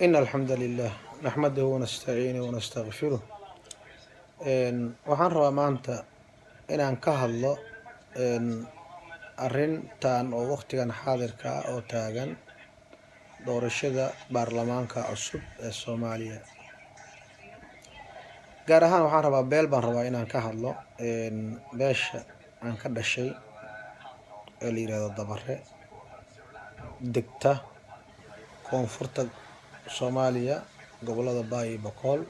إن الحمد لله نحمده ونستعينه ونستغفره. waxaan rabaa maanta inaan ka hadlo arrintan oo waqtigan xaadirka ah oo taagan doorashada baarlamaanka cusub ee Soomaaliya. gaar ahaan waxaan rabaa baan rabaa inaan ka hadlo beesha aan ka dhashay ee la yiraahdo Dabare degta koonfurta Soomaaliya gobolada Baay iyo Boqol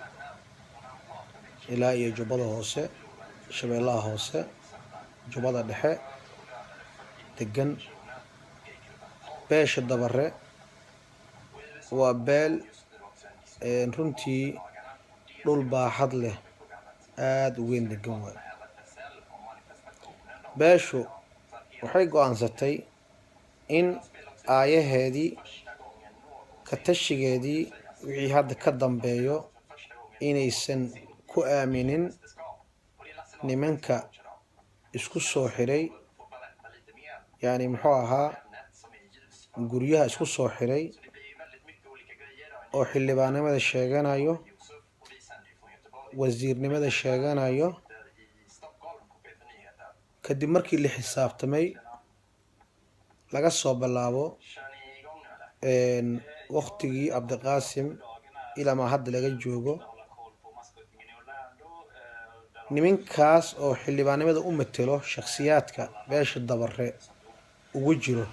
ilaa iyo Jubbada Hoose, Shabeellaha Hoose, Jubbada Dhexe degan. beesha Dabare waa beel runtii dhul baaxad leh aad u weyn degan waay. beeshu waxay go'aansatay in aayaheedii ka tashigeedii wixii hadda ka dambeeyo inaysan ku aaminin nimanka isku soo xiray, yani muxuu ahaa guryaha isku soo xiray oo xildhibaannimada sheeganayo, wasiirnimada sheeganayo. kadib markii la xisaabtamay laga soo bilaabo waqtigii Cabdiqaasim ilaa ma hadda laga joogo, nimankaas oo xildhibaannimada u matelo shakhsiyaadka beesha Dabare ugu jiro,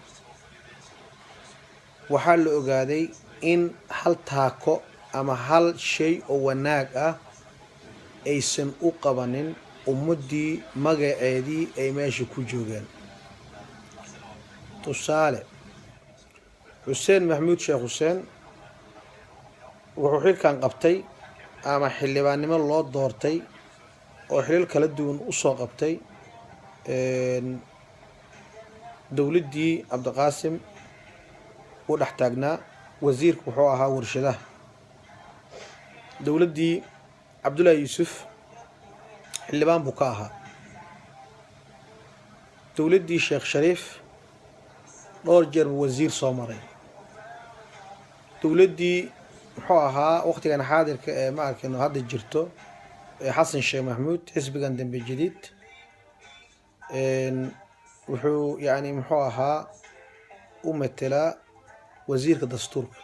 waxaa la ogaaday in hal taako ama hal shay oo wanaag ah aysan u qabanin ummadii magaceedii ay meesha ku joogeen. tusaale, xuseen maxamuud sheekh xuseen wuxuu xilkan qabtay ama xildhibaannimo loo doortay oo xilal kala duwan u soo qabtay dowladdii Cabdiqaasim uu dhex taagnaa. wasiirku wuxuu ahaa warshadaha. dowladdii Cabdullaahi Yuusuf xildhibaan buu ka ahaa. dowladdii Sheekh Shariif dhowr jeer buu wasiir soo maray. dowladdii muxuu ahaa waqtigan xaadirka ee ma arkino hadda jirto ee xasan sheekh maxamuud xisbigan dambe jadiid wuxuu yani muxuu ahaa u matelaa wasiirka dastuurka.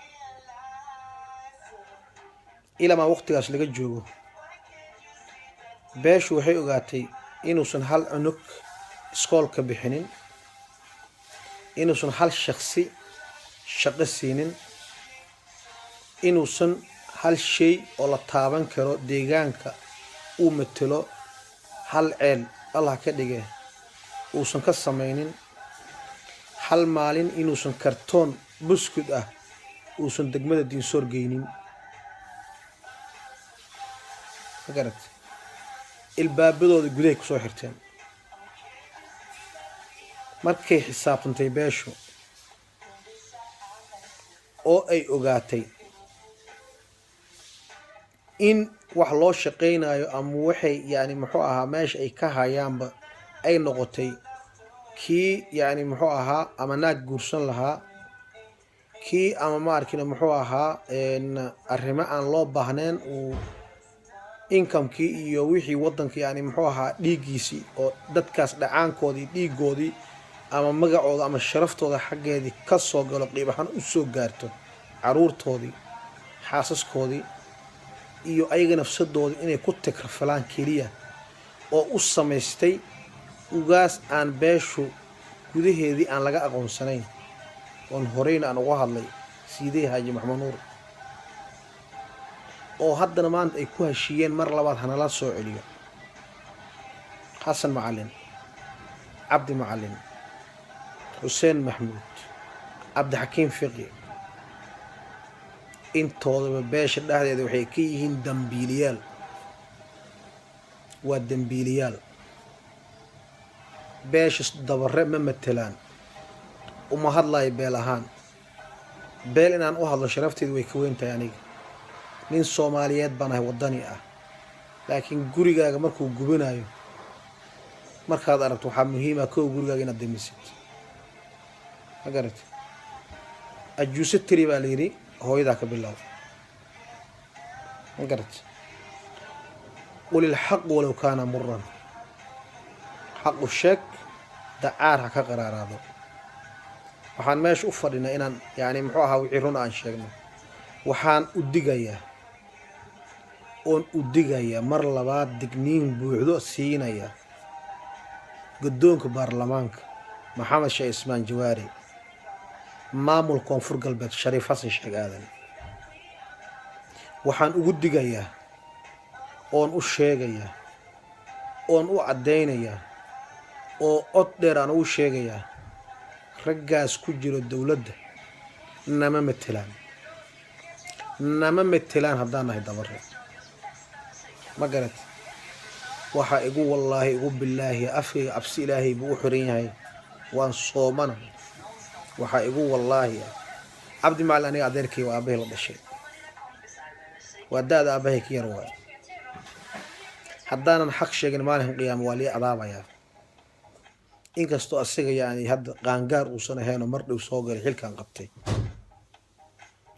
ilaa ma waqtigaas laga joogo beeshu waxay ogaatay inuusan hal cunug iskool ka bixinin, inuusan hal shakhsi shaqo siinin, inuusan hal shay oo la taaban karo deegaanka uu matelo hal ceel Allah ka dhige uusan ka samaynin. hal maalin inuusan kartoon buskud ah uusan degmada Diinsoor geynin. magarat ilbaabadooda gudahay ku soo xirteen. markay xisaabtantay beeshu oo ay ogaatay in wax loo shaqaynayo ama waxay yani muxuu ahaa meesha ay ka hayaanba ay noqotay kii yani muxuu ahaa ama naag guursan lahaa, kii ama ma arkino muxuu ahaa arrimo aan loo baahnayn uu inkamkii iyo wixii waddanka yani muxuu ahaa dhiiggiisii oo dadkaas dhacaankoodii dhiigoodii ama magacooda ama sharaftooda xaggeedii ka soo galo qiib ahaan u soo gaarto caruurtoodii, xaasaskoodii iyo ayaga nafsadoodii inay ku takrafalaan keliya oo u samaystay ugaas aan beeshu gudaheedii aan laga aqoonsanayn. oon horeyna aan uga hadlay Siidey Haaji Maxamed Nuur oo haddana maanta ay ku heshiiyeen mar labaad hanala soo celiyo. xasan macalin, cabdi macalin, xuseen maxamuud, cabdixakiim fiqi, intoodaba beesha dhexdeeda waxay ka yihiin dambiiliyaal. waa dambiiliyaal. beesha Dabare ma matelaan, uma hadlayo beel ahaan. beel inaan u hadlo sharafteedu way ka weyn tahay. aniga nin Soomaaliyeed baan ahay, waddani ah. laakiin gurigaaga markuu gubanayo markaad aragto waxaa muhiima kow gurigaaga inaad damisid. ma garat ajuuse tiri baa la yidhi hooyadaa ka bilow. قرت قل الحق ولو كان مرا حق الشك دعارها كقرار هذا waxaan meesha u fadhinaa inaan yani muxuu ahaa wixii run aan sheegno waxaan u digayaa mar labaad digniin buuxdo siinaya guddoonka baarlamaanka maxamed sheekh ismaan jawaari maamul koonfur galbeed shariif xasan sheekh aadan waxaan ugu digayaa oon u sheegayaa oon u caddaynayaa oo cod dheer aan ugu sheegayaa raggaas ku jiro dowladda nama matelaan haddaan nahay dabare ma garat waxaa igu wallaahi igu billaahi afkayga cabsi ilaahay buu u xiran yahay waan soomana waxaa igu wallaahi cabdi macalin aniga adeerkay waa aabbahay la dhashay waa da-da aabbahay ka yar waay haddaanan xaq sheegin maalinkan qiyaama waa lii cadaabayaa inkastoo asiga yani hadda qaangaar uusan ahaynoo mar dhow soo galay xilkan qabtay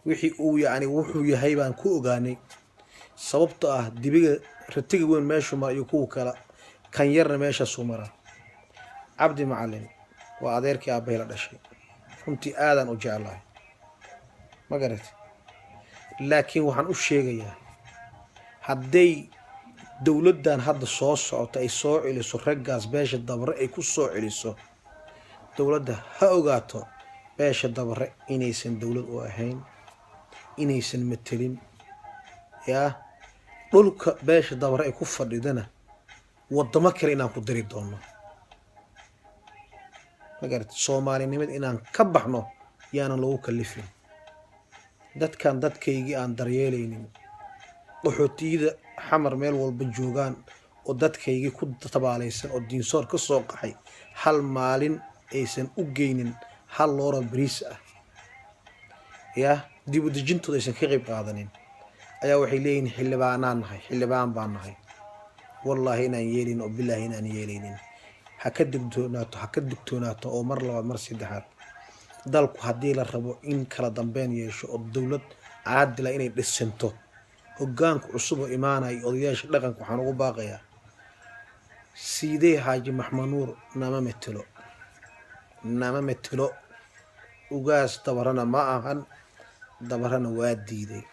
wixii uu yani wuxuu yahay baan ku ogaanay sababtoo ah dibiga ratiga weyn meeshuu mara iyo kuwa kale kan yarna meeshaasuu maraa cabdi macalin waa adeerkii aabbahay la dhashay runtii aadaan u jeclahay ma garat laakiin waxaan u sheegayaa hadday dowladdan hadda soo socota ay soo celiso raggaas beesha dabare ay ku soo celiso dowladda ha ogaato beesha dabare inaysan dowlad u ahayn inaysan matelin yaa dhulka beesha dabare ay ku fadhidana waddamo kale inaan ku dari doono magarat soomaalinimada inaan ka baxno yaanan lagu kallifin dadkan dadkaygii aan daryeelaynin qaxootiyada xamar meel walba joogaan oo dadkaygii ku tabaalaysan oo diinsoor ka soo qaxay hal maalin aysan u geynin hal loora bariis ah yaa dib u dejintooda aysan ka qayb qaadanin ayaa waxay leeyihiin xildhibaan baan nahay wallaahi inaan yeelin oo bilaahi inaan yeelaynin ha ka digtoonaato oo mar labaad mar saddexaad dalku haddii la rabo in kala dambeyn yeesho oo dowlad caadila inay dhisanto hoggaanka cusub oo imaanaya odayaasha dhaqanka waxaan ugu baaqayaa siidee xaaji maxmed nuur nama metelo ugaas dabarana ma ahan dabarana waa diiday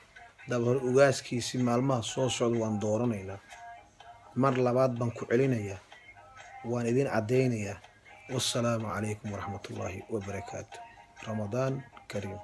dabar ugaaskiisii maalmaha soo socda waan dooranaynaa mar labaad baan ku celinayaa waan idin caddaynayaa wassalaamu calaykum waraxmatullaahi wabarakaatu ramadaan kariim